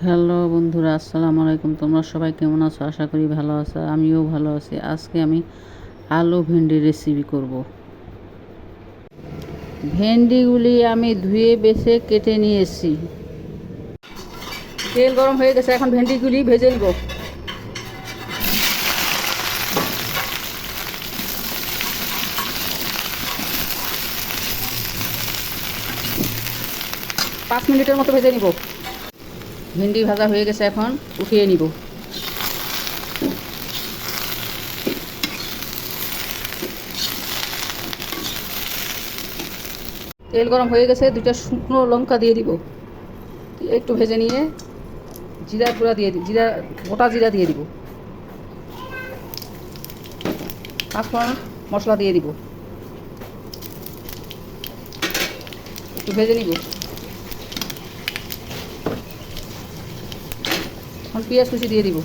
Hello বন্ধুরা, আসসালামু আলাইকুম। তোমরা সবাই কেমন আছো? আশা করি ভালো আছো। আমিও ভালো আছি। আজকে আমি আলু ভেন্ডি রেসিপি করব। ভেন্ডিগুলি আমি ধুয়ে বেছে কেটে নিয়েছি। তেল গরম হয়ে গেছে, এখন ভেন্ডিগুলি ভেজে নিব। পাঁচ মিনিটের মতো ভেজে নিব। ভেন্ডি ভাজা হয়ে গেছে, এখন উঠিয়ে নিব। তেল গরম হয়ে গেছে, দুইটা শুকনো লঙ্কা দিয়ে দিব। একটু ভেজে নিয়ে জিরা গুঁড়া দিয়ে দিই, গোটা জিরা দিয়ে দিব। পাঁচফোড়ন মশলা দিয়ে দিব। একটু ভেজে নিব। এখন পেঁয়াজ কুচি দিয়ে দিব।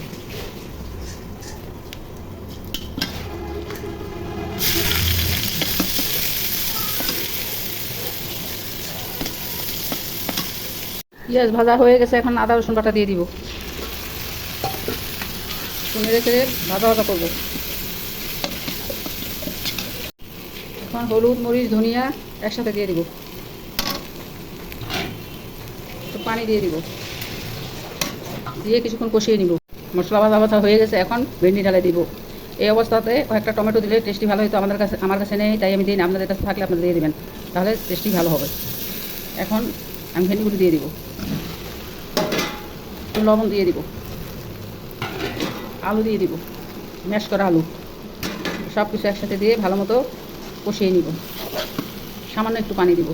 পেঁয়াজ ভাজা হয়ে গেছে, এখন আদা রসুন বাটা দিয়ে দিব। নেড়ে চেড়ে ভাজা ভাজা করবো। এখন হলুদ মরিচ ধনিয়া একসাথে দিয়ে দিব। একটু পানি দিয়ে দিব, দিয়ে কিছুক্ষণ কষিয়ে নিব। মশলা ভাজা ভাজা হয়ে গেছে, এখন ভেন্ডি ঢালে দিব। এই অবস্থাতে কয়েকটা টমেটো দিলে টেস্টি ভালো হতো। আমার কাছে নেই, তাই আমি দিই না। আপনাদের কাছে থাকলে আপনারা দিয়ে দেবেন, তাহলে টেস্টি ভালো হবে। এখন আমি ভেন্ডিগুলো দিয়ে দিব। লবণ দিয়ে দিব। আলু দিয়ে দিব, ম্যাশ করা আলু। সব কিছু একসাথে দিয়ে ভালো মতো কষিয়ে নিব। সামান্য একটু পানি দিব।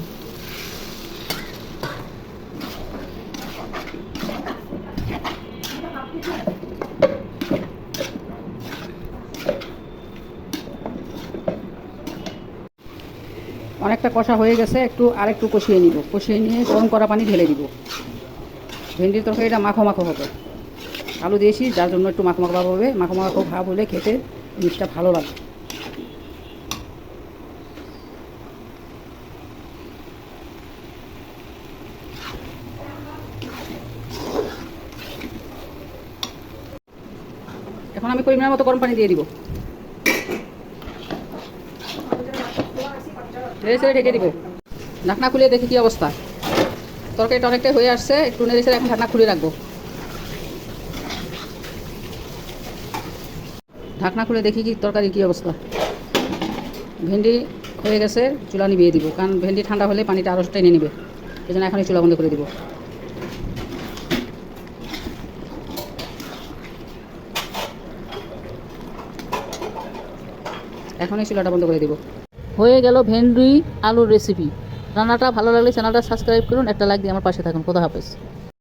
অনেকটা কষা হয়ে গেছে, আরেকটু কষিয়ে নিব। কষিয়ে নিয়ে গরম করা পানি ঢেলে দিব। ভেন্ডির তরকারিটা মাখো মাখো হবে। আলু দিয়েছি, যার জন্য একটু মাখো মাখো ভাব হবে। মাখো মাখো ভাব হলে খেতে জিনিসটা ভালো লাগে। এখন আমি পরিমাণ মতো গরম পানি দিয়ে দিব। ঢেকে দিব। ঢাকনা খুলে দেখি কী অবস্থা। তরকারিটা অনেকটাই হয়ে আসছে, একটু নেড়ে চেড়ে এখন ঢাকনা খুলে রাখবো। ঢাকনা খুলে দেখি কি তরকারি কী অবস্থা। ভেন্ডি হয়ে গেছে, চুলা নিভিয়ে দিব, কারণ ভেন্ডি ঠান্ডা হলে পানিটা আরও টেনে নেবে। এই জন্য এখনই চুলা বন্ধ করে দিব। এখনই চুলাটা বন্ধ করে দিব। হয়ে গেল ভেন্ডি আলুর রেসিপি। রান্নাটা ভালো লাগলে চ্যানেলটা সাবস্ক্রাইব করুন, একটা লাইক দিয়ে আমার পাশে থাকুন। খোদা হাফেজ।